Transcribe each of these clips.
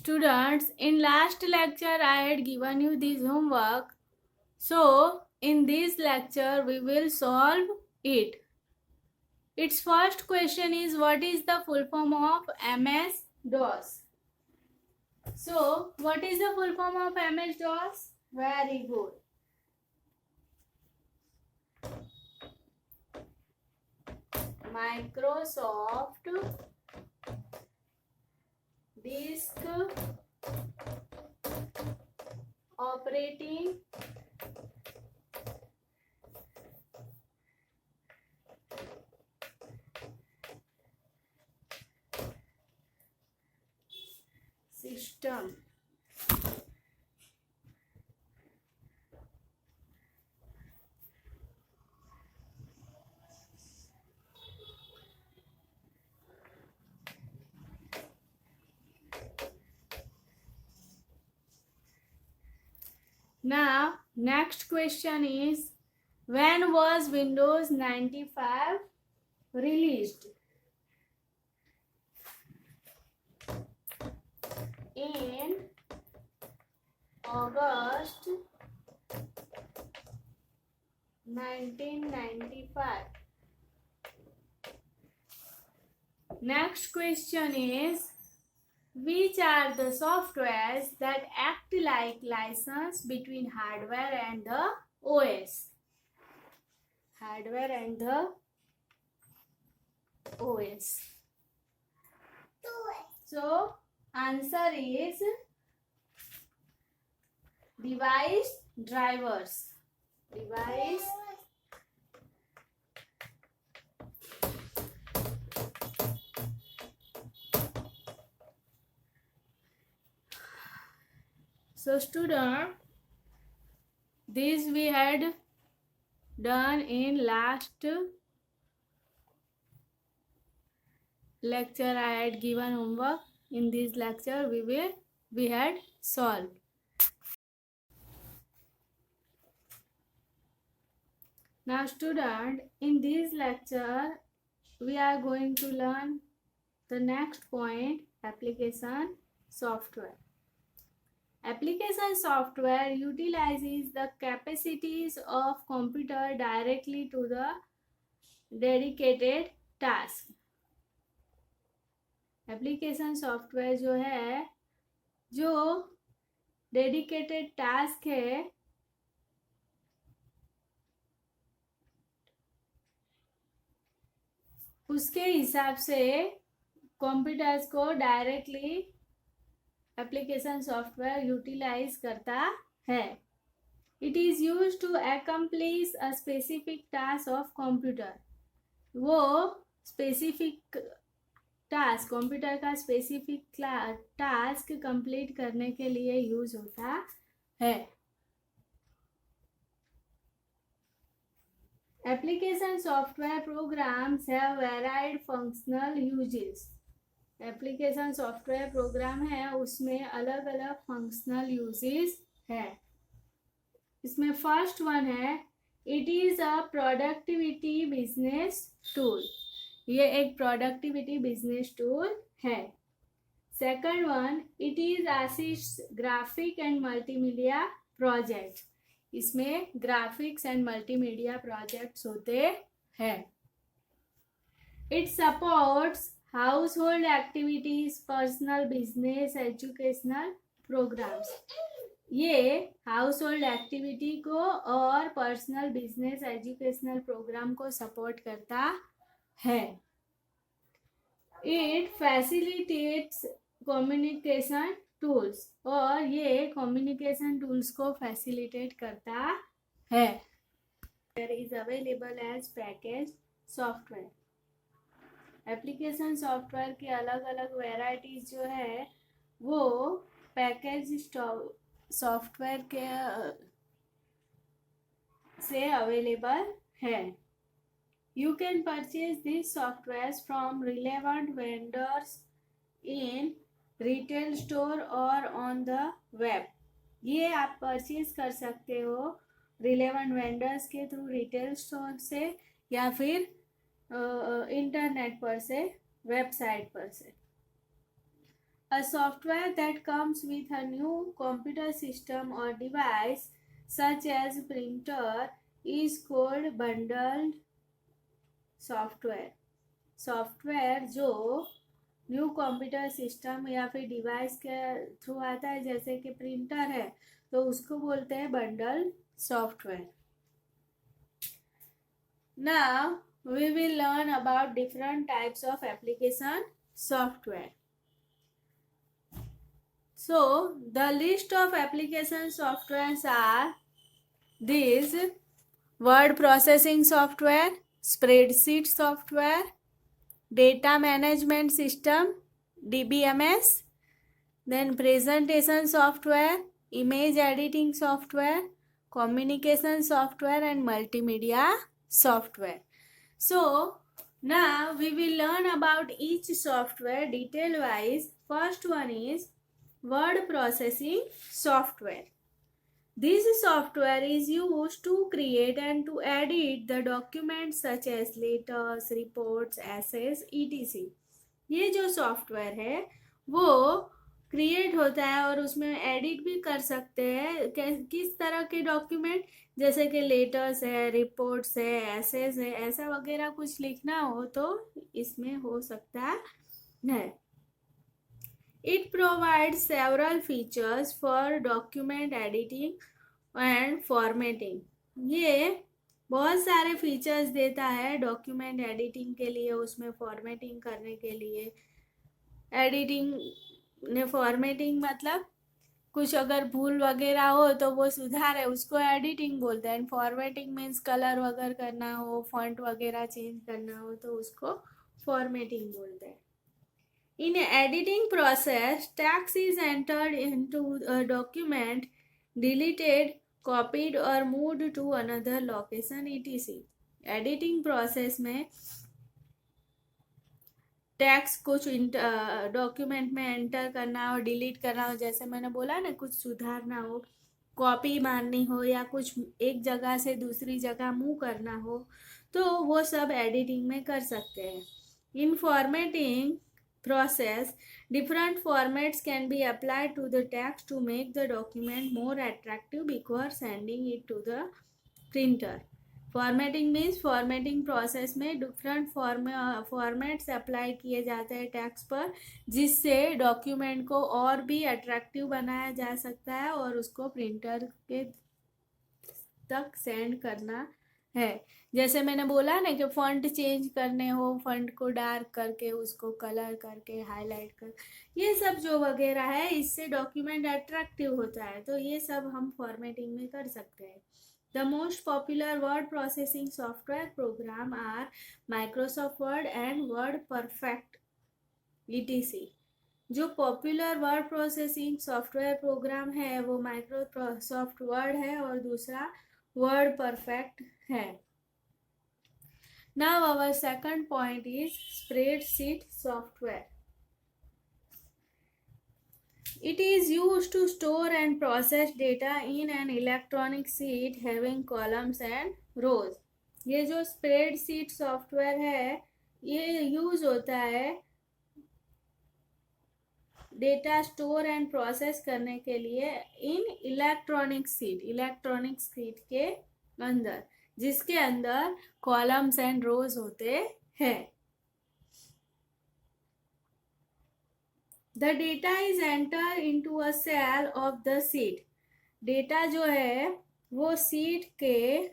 Students, in last lecture I had given you this homework. So, in this lecture we will solve it. Its first question is, what is the full form of MS-DOS? So, what is the full form of MS-DOS? Very good. Microsoft Disk Operating System. Now, next question is, when was Windows 95 released? In August 1995. Next question is, which are the softwares that act like license between hardware and the OS? Hardware and the OS. So, answer is device drivers. Device So student, this we had done in last lecture. I had given homework. In this lecture we had solved. Now student, in this lecture we are going to learn the next point, application software. Application software utilizes the capacities of computer directly to the dedicated task. Application software जो है, जो dedicated task है, उसके हिसाब से computers को directly application software utilize करता है. It is use to accomplish a specific task of computer. वो स्पेसिफिक टास्क, कंप्यूटर का स्पेसिफिक टास्क कंप्लीट करने के लिए यूज होता है. Application software programs have varied functional uses. Application software program है, उसमें अलग अलग फंक्शनल यूजेस है. इसमें फर्स्ट वन है, it is a productivity business tool. ये एक प्रोडक्टिविटी बिजनेस टूल है. Second one, it is assist graphic and multimedia project. इसमें ग्राफिक्स एंड मल्टीमीडिया प्रोजेक्ट्स होते हैं. It supports household activities, personal business, educational programs. ये household activity को और personal business, educational program को सपोर्ट करता है. It facilitates communication tools. और ये कम्युनिकेशन टूल्स को फैसिलिटेट करता है. There is available as package software. Application software के अलग अलग वेराइटीज जो है वो पैकेज सॉफ्टवेयर के से अवेलेबल है. You can purchase these softwares from relevant vendors in retail store or on the web. ये आप परचेज कर सकते हो रिलेवेंट वेंडर्स के थ्रू, रिटेल स्टोर से या फिर इंटरनेट पर से, वेबसाइट पर से. A software that comes with a new computer system or device such as printer is called bundled software. Software जो न्यू कंप्यूटर सिस्टम या फिर डिवाइस के थ्रू आता है, जैसे कि प्रिंटर है, तो उसको बोलते हैं bundle software. Now we will learn about different types of application software. So the list of application softwares are these: word processing software, spreadsheet software, data management system DBMS, then presentation software, image editing software, communication software and multimedia software. So now we will learn about each software detail wise. First one is word processing software. This software is used to create and to edit the documents such as letters, reports, essays, etc. ये जो software है वो create होता है और उसमें edit भी कर सकते हैं किस तरह के डॉक्यूमेंट, जैसे कि लेटर्स है, रिपोर्ट्स है, एसेज है, ऐसा वगैरह कुछ लिखना हो तो इसमें हो सकता है. It provides several features for document editing and formatting. ये बहुत सारे फीचर्स देता है डॉक्यूमेंट एडिटिंग के लिए, उसमें फॉर्मेटिंग करने के लिए. एडिटिंग ने फॉर्मेटिंग मतलब कुछ अगर भूल वगैरह हो तो वो सुधारे, उसको एडिटिंग बोलते हैं. फॉर्मेटिंग मीन्स कलर वगैरह करना हो, फॉन्ट वगैरह चेंज करना हो तो उसको फॉर्मेटिंग बोलते हैं. In editing process, text is entered into a document, deleted, copied or moved to another location etc. Editing process में टेक्स्ट कुछ डॉक्यूमेंट में एंटर करना हो, डिलीट करना हो, जैसे मैंने बोला ना, कुछ सुधारना हो, कॉपी मारनी हो या कुछ एक जगह से दूसरी जगह मूव करना हो, तो वो सब एडिटिंग में कर सकते हैं. इन formatting process, different formats can be applied to the text to make the document more attractive before sending it to the printer. Formatting means formatting process में different formats अप्लाई किए जाते हैं टेक्स्ट पर, जिससे डॉक्यूमेंट को और भी attractive बनाया जा सकता है और उसको प्रिंटर के तक सेंड करना है. जैसे मैंने बोला ना कि फॉन्ट चेंज करने हो, फॉन्ट को डार्क करके उसको कलर करके हाईलाइट कर, ये सब जो वगैरह है इससे डॉक्यूमेंट अट्रैक्टिव होता है, तो ये सब हम फॉर्मेटिंग में कर सकते हैं. The most popular word processing software program are Microsoft Word and WordPerfect etc. जो popular word processing software program है वो माइक्रोसॉफ्ट वर्ड है और दूसरा वर्ड परफेक्ट है. Now our second point is spreadsheet software. It is used to store and process data in an electronic sheet having columns and rows. ये जो spreadsheet software है ये यूज होता है डेटा स्टोर एंड प्रोसेस करने के लिए इन इलेक्ट्रॉनिक शीट के अंदर, जिसके अंदर कॉलम्स एंड रोज होते हैं. The data is enter into a cell of the sheet. Data जो है वो शीट के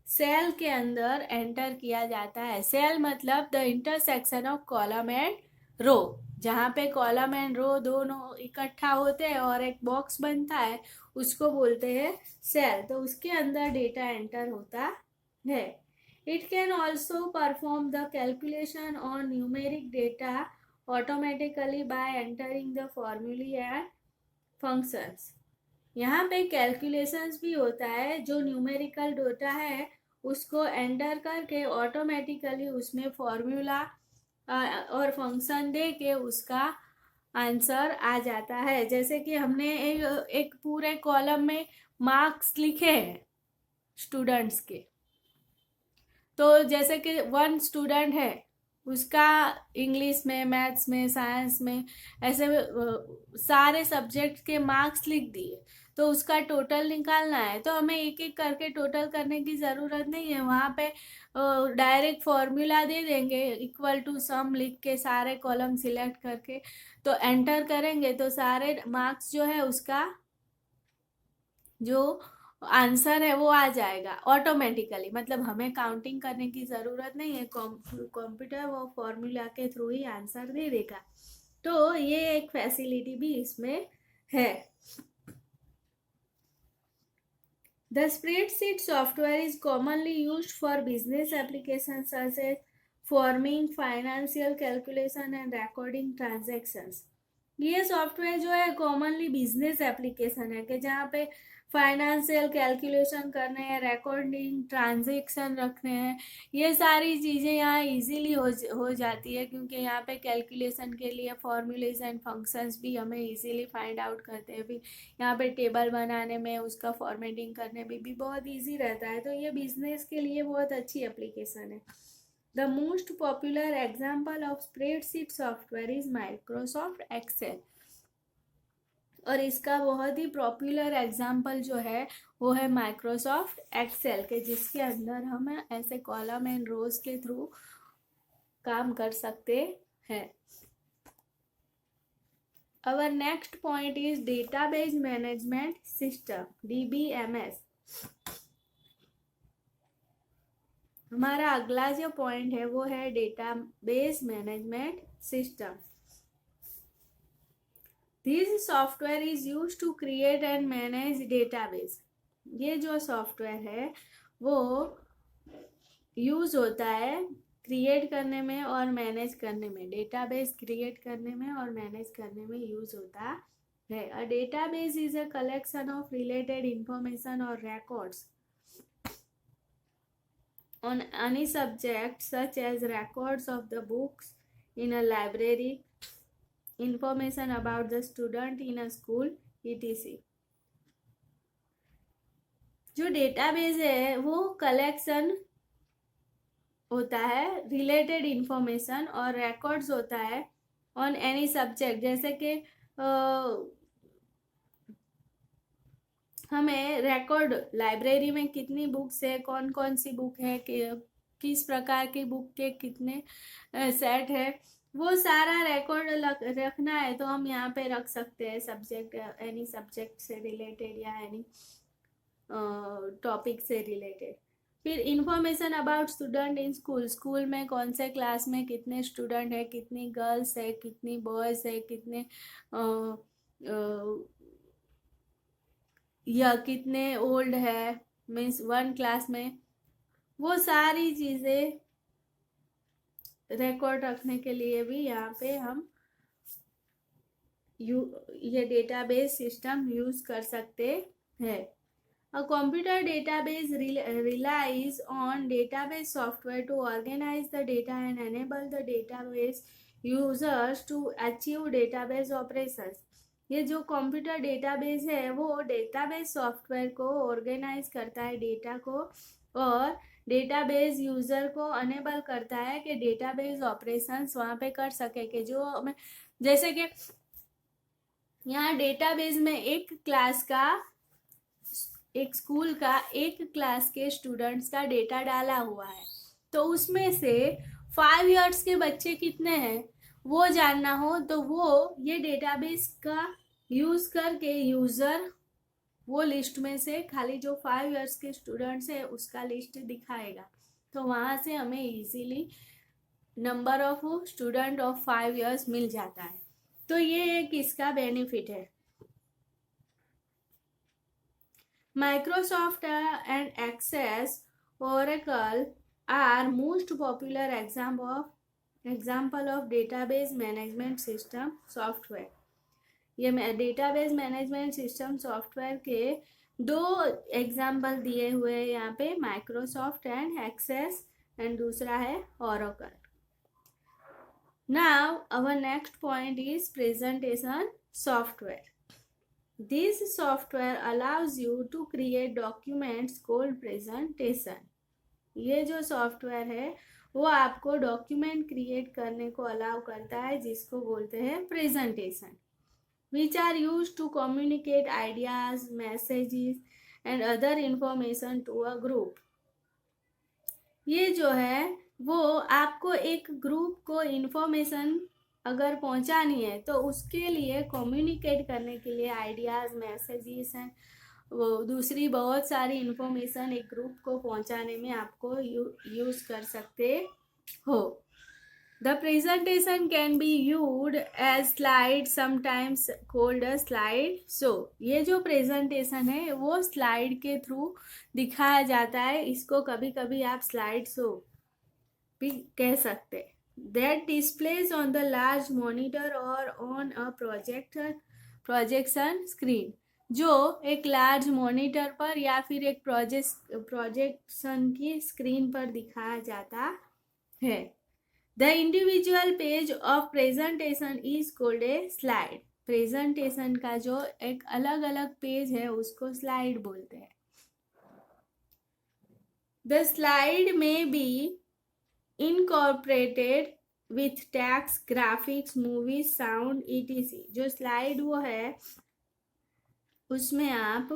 सेल के अंदर एंटर किया जाता है. सेल मतलब the intersection of column and row, जहाँ पे कॉलम एंड रो दोनों इकट्ठा होते हैं और एक बॉक्स बनता है, उसको बोलते हैं सेल. तो उसके अंदर डेटा एंटर होता है. It can also perform the calculation on numeric data automatically bye entering the फॉर्मूले एंड फंक्शंस. यहाँ पे कैलकुलेशंस भी होता है, जो न्यूमेरिकल डेटा है उसको एंटर करके ऑटोमेटिकली उसमें फॉर्मूला और फंक्शन दे के उसका आंसर आ जाता है. जैसे कि हमने एक पूरे कॉलम में मार्क्स लिखे हैं स्टूडेंट्स के, तो जैसे कि 1 स्टूडेंट है उसका इंग्लिश में, मैथ्स में, साइंस में, ऐसे सारे सब्जेक्ट के मार्क्स लिख दिए, तो उसका टोटल निकालना है तो हमें एक एक करके टोटल करने की ज़रूरत नहीं है। वहाँ पे डायरेक्ट फॉर्मूला दे देंगे, इक्वल टू सम लिख के सारे कॉलम सिलेक्ट करके तो एंटर करेंगे तो सारे मार्क्स जो है उसका जो आंसर है वो आ जाएगा ऑटोमेटिकली। मतलब हमें काउंटिंग करने की ज़रूरत नहीं है, कंप्यूटर वो फॉर्मूला के थ्रू ही आंसर दे देगा। तो ये एक फैसिलिटी भी इसमें है। The spreadsheet software is commonly used for business applications such as forming financial calculation and recording transactions. ये सॉफ्टवेयर जो है कॉमनली बिजनेस एप्लीकेशन है कि जहाँ पे फाइनेंशियल कैलकुलेशन करने हैं, रिकॉर्डिंग ट्रांजेक्शन रखने हैं, ये सारी चीज़ें यहाँ इजीली हो जाती है, क्योंकि यहाँ पे कैलकुलेशन के लिए फॉर्मूलेज एंड फंक्शंस भी हमें इजीली फाइंड आउट करते हैं। फिर यहाँ पे टेबल बनाने में, उसका फॉर्मेटिंग करने में भी बहुत ईजी रहता है। तो ये बिजनेस के लिए बहुत अच्छी एप्लीकेशन है। The most popular example of spreadsheet software is Microsoft Excel। और इसका बहुत ही पॉपुलर एग्जाम्पल जो है वो है माइक्रोसॉफ्ट एक्सेल के, जिसके अंदर हम ऐसे कॉलम एंड रोज के थ्रू काम कर सकते हैं। Our next point is database management system, DBMS। हमारा अगला जो पॉइंट है वो है database management system. This software is use to create and manage database. ये जो सॉफ्टवेयर है वो यूज होता है क्रिएट करने में और मैनेज करने में। डेटाबेस क्रिएट करने में और मैनेज करने में यूज होता है। A database is a collection of related information और records on any subject, such as records of the books in a library, information about the student in a school, etc. जो database है वो collection होता है related information और records होता है on any subject. जैसे कि हमें रिकॉर्ड लाइब्रेरी में कितनी बुक्स है, कौन कौन सी बुक है, किस प्रकार की बुक के कितने सेट है, वो सारा रिकॉर्ड रखना है तो हम यहाँ पे रख सकते हैं सब्जेक्ट, एनी सब्जेक्ट से रिलेटेड या एनी टॉपिक से रिलेटेड। फिर information about student in school, school में कौन से क्लास में कितने स्टूडेंट है, कितनी गर्ल्स है, कितनी बॉयज है, कितने या कितने ओल्ड है, मीन्स 1 क्लास में, वो सारी चीज़ें रिकॉर्ड रखने के लिए भी यहाँ पे हम ये डेटाबेस सिस्टम यूज कर सकते हैं। A computer database relies on database software to organize the data and enable the database users to achieve database operations। ये जो कंप्यूटर डेटाबेस है वो डेटाबेस सॉफ्टवेयर को ऑर्गेनाइज करता है डेटा को, और डेटाबेस यूजर को अनेबल करता है कि डेटाबेस ऑपरेशंस वहाँ पे कर सके। कि जो हमें जैसे कि यहाँ डेटाबेस में एक स्कूल का एक क्लास के स्टूडेंट्स का डेटा डाला हुआ है, तो उसमें से 5 इयर्स के बच्चे कितने हैं वो जानना हो तो वो ये डेटाबेस का यूज करके यूजर वो लिस्ट में से खाली जो 5 इयर्स के स्टूडेंट्स है उसका लिस्ट दिखाएगा, तो वहां से हमें easily number of student of 5 years मिल जाता है। तो ये एक इसका बेनिफिट है। Microsoft and Access Oracle are most popular example of database management system software। ये डेटाबेस मैनेजमेंट सिस्टम सॉफ्टवेयर के 2 एग्जाम्पल दिए हुए हैं यहाँ पे, माइक्रोसॉफ्ट एंड एक्सेस एंड दूसरा है Oracle. Now our next point is presentation software. This software allows you to create documents called presentation। ये जो सॉफ्टवेयर है वो आपको डॉक्यूमेंट क्रिएट करने को अलाउ करता है, जिसको बोलते हैं presentation, which are used to communicate ideas, messages and other information to a group. ये जो है वो आपको एक ग्रुप को इंफॉर्मेशन अगर पहुंचानी है तो उसके लिए कम्युनिकेट करने के लिए आइडियाज, मैसेजेस हैं, वो दूसरी बहुत सारी इंफॉर्मेशन एक ग्रुप को पहुंचाने में आपको यूज कर सकते हो. The presentation can be used as slide, sometimes called a slide show. ये जो presentation है वो slide के थ्रू दिखाया जाता है, इसको कभी कभी आप slide show भी कह सकते हैं. That displays on the large monitor or on a projection screen. जो एक लार्ज मॉनिटर पर या फिर एक प्रोजेक्शन की स्क्रीन पर दिखाया जाता है. The individual page of presentation is called a slide. Presentation का जो एक अलग अलग पेज है उसको स्लाइड बोलते हैं. The slide may be incorporated with text, graphics, movies, sound, etc. जो स्लाइड वो है उसमें आप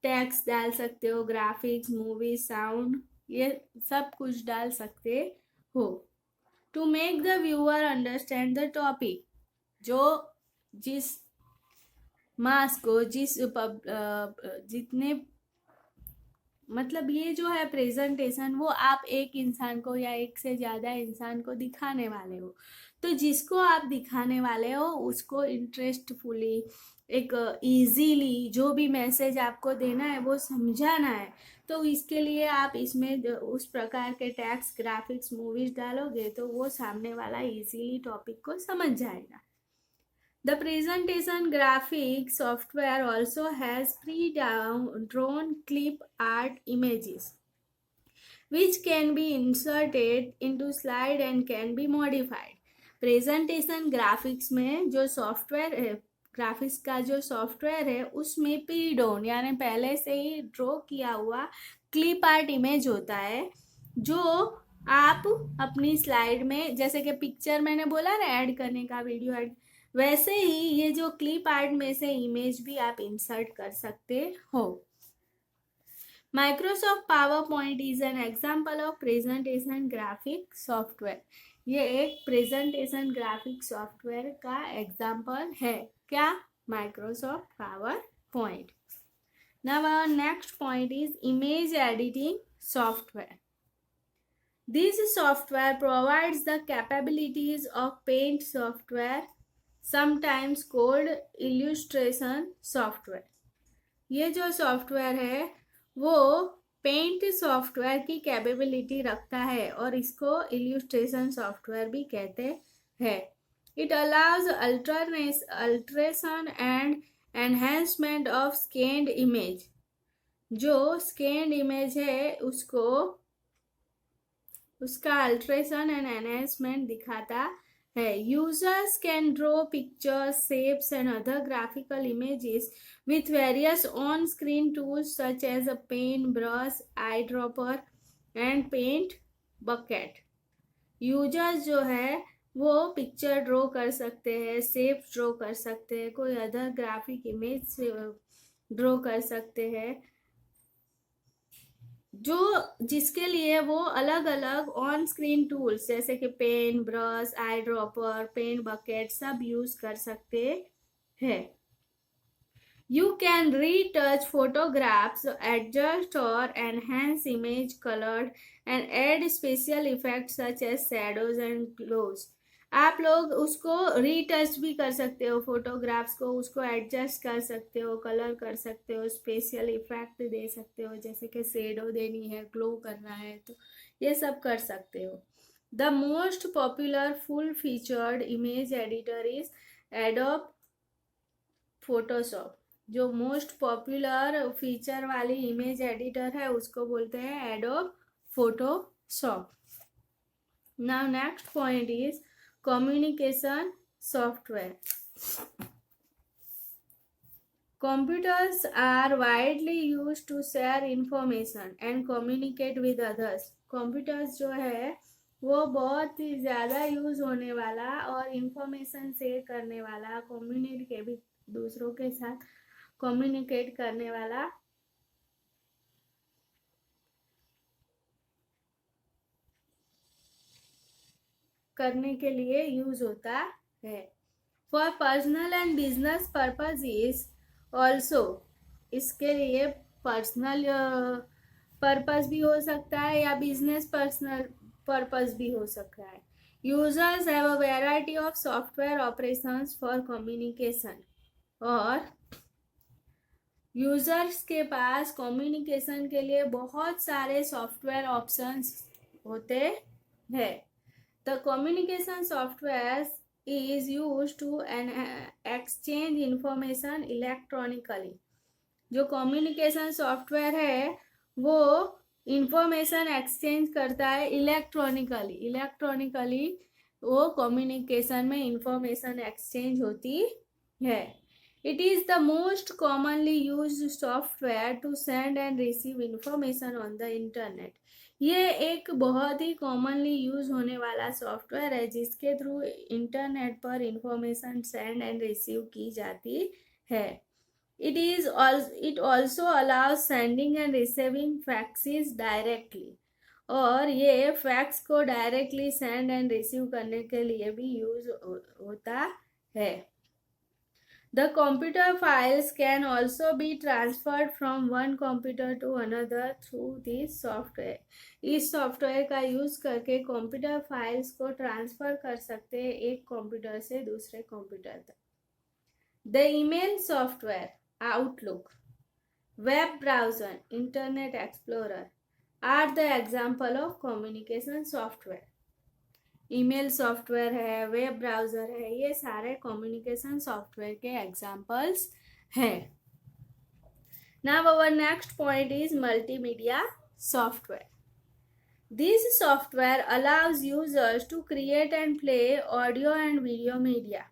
टेक्स्ट डाल सकते हो, ग्राफिक्स, मूवी, साउंड, ये सब कुछ डाल सकते हो. To make the viewer understand the topic, जो जिस मास को जितने मतलब ये जो है प्रेजेंटेशन वो आप एक इंसान को या एक से ज़्यादा इंसान को दिखाने वाले हो, तो जिसको आप दिखाने वाले हो उसको इंटरेस्टफुली एक इजीली जो भी मैसेज आपको देना है वो समझाना है. तो इसके लिए आप इसमें उस प्रकार के टेक्स्ट, ग्राफिक्स, मूवीज डालोगे तो वो सामने वाला इजीली टॉपिक को समझ जाएगा. The presentation graphic software also has pre-drawn clip art images which can be inserted into slide and can be modified. Presentation graphics में जो सॉफ्टवेयर है, ग्राफिक्स का जो सॉफ्टवेयर है उसमें प्री-ड्रॉन यानी पहले से ही ड्रॉ किया हुआ क्लिप आर्ट इमेज होता है, जो आप अपनी स्लाइड में, जैसे कि पिक्चर मैंने बोला ना ऐड करने का, वीडियो ऐड, वैसे ही ये जो क्लिप आर्ट में से इमेज भी आप इंसर्ट कर सकते हो. Microsoft PowerPoint is an example of presentation graphic software. ये एक प्रेजेंटेशन ग्राफिक सॉफ्टवेयर का एग्जाम्पल है. क्या? Microsoft PowerPoint. Now our next point is image editing software. This software provides the capabilities of Paint software, sometimes called illustration software. ये जो software है वो paint software की कैपेबिलिटी रखता है और इसको इल्यूस्ट्रेशन सॉफ्टवेयर भी कहते हैं. It allows alteration and enhancement of scanned image. जो स्कैन्ड इमेज है उसका अल्ट्रेशन एंड एनहेंसमेंट दिखाता है. Users can draw pictures, shapes and other graphical images with various on-screen tools such as a paint brush, eyedropper and paint bucket. Users जो है वो picture draw कर सकते हैं, शेप ड्रॉ कर सकते हैं, कोई अदर ग्राफिक इमेज ड्रॉ कर सकते हैं, जो जिसके लिए वो अलग अलग ऑन स्क्रीन टूल्स जैसे कि pen, brush, eyedropper, paint bucket सब यूज कर सकते हैं. You can retouch photographs, adjust or enhance image color and add special effects such as shadows and glows. आप लोग उसको रीटच भी कर सकते हो, फोटोग्राफ्स को उसको एडजस्ट कर सकते हो, कलर कर सकते हो, स्पेशल इफेक्ट दे सकते हो, जैसे कि शेडो देनी है, ग्लो करना है, तो ये सब कर सकते हो. The most popular full featured image editor is adobe Photoshop. जो मोस्ट पॉपुलर फीचर वाली इमेज एडिटर है उसको बोलते हैं adobe Photoshop. Now next point is communication software. Computers are widely used to share information and communicate with others. Computers जो है वो बहुत ही ज़्यादा यूज़ होने वाला और इंफॉर्मेशन शेयर करने वाला, कम्युनिकेट भी दूसरों के साथ कम्युनिकेट करने वाला करने के लिए यूज होता है। For personal and business purpose is also, इसके लिए पर्सनल पर्पस भी हो सकता है या बिजनेस पर्सनल पर्पस भी हो सकता है। Users have a variety of software operations for communication, और यूजर्स के पास कम्युनिकेशन के लिए बहुत सारे सॉफ्टवेयर ऑप्शंस होते हैं। The communication software is used to exchange information electronically। जो कम्युनिकेशन सॉफ्टवेयर है वो इंफॉर्मेशन एक्सचेंज करता है इलेक्ट्रॉनिकली वो कम्युनिकेशन में इंफॉर्मेशन एक्सचेंज होती है। It is the most commonly used software to send and receive information on the internet. ये एक बहुत ही कॉमनली यूज होने वाला सॉफ्टवेयर है जिसके थ्रू इंटरनेट पर इंफॉर्मेशन सेंड एंड रिसीव की जाती है। It also allows sending and receiving faxes directly, और ये फैक्स को डायरेक्टली सेंड एंड रिसीव करने के लिए भी यूज होता है। The computer files can also be transferred from one computer to another through this software। इस सॉफ्टवेयर का यूज करके कंप्यूटर फाइल्स को ट्रांसफर कर सकते हैं एक कंप्यूटर से दूसरे कंप्यूटर तक। The email software Outlook, web browser, Internet Explorer are the example of communication software। Email software है, वेब ब्राउजर है, ये सारे कम्युनिकेशन सॉफ्टवेयर के एग्जाम्पल्स हैं। Now our next point is multimedia software. This software allows users to create and play audio and video media.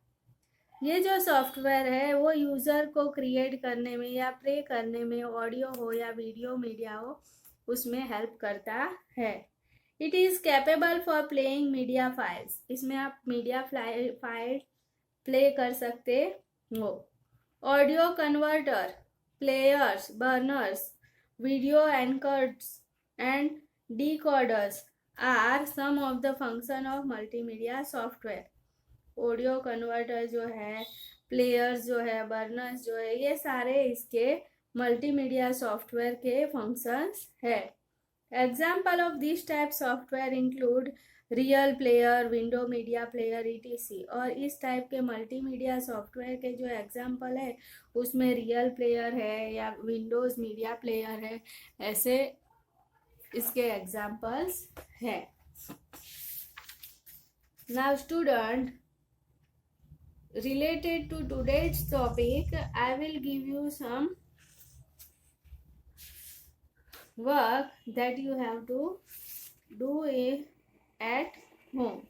ये जो software है वो यूज़र को क्रिएट करने में या प्ले करने में, ऑडियो हो या वीडियो मीडिया हो, उसमें हेल्प करता है। It is capable for playing media files. इसमें आप मीडिया फाइल प्ले कर सकते हो। Audio converter, players, burners, video anchors and decoders are some of the function of multimedia software. Audio converter जो है, प्लेयर्स जो है, बर्नर्स जो है, ये सारे इसके मल्टीमीडिया सॉफ्टवेयर के फंक्शंस है। Example of this type software include real player, window media player, ETC। और इस टाइप के मल्टीमीडिया सॉफ्टवेयर के जो एग्जाम्पल है उसमें रियल प्लेयर है या विंडोज मीडिया प्लेयर है, ऐसे इसके एग्जाम्पल्स है। Now student, related to today's topic, I will give you some work that you have to do at home.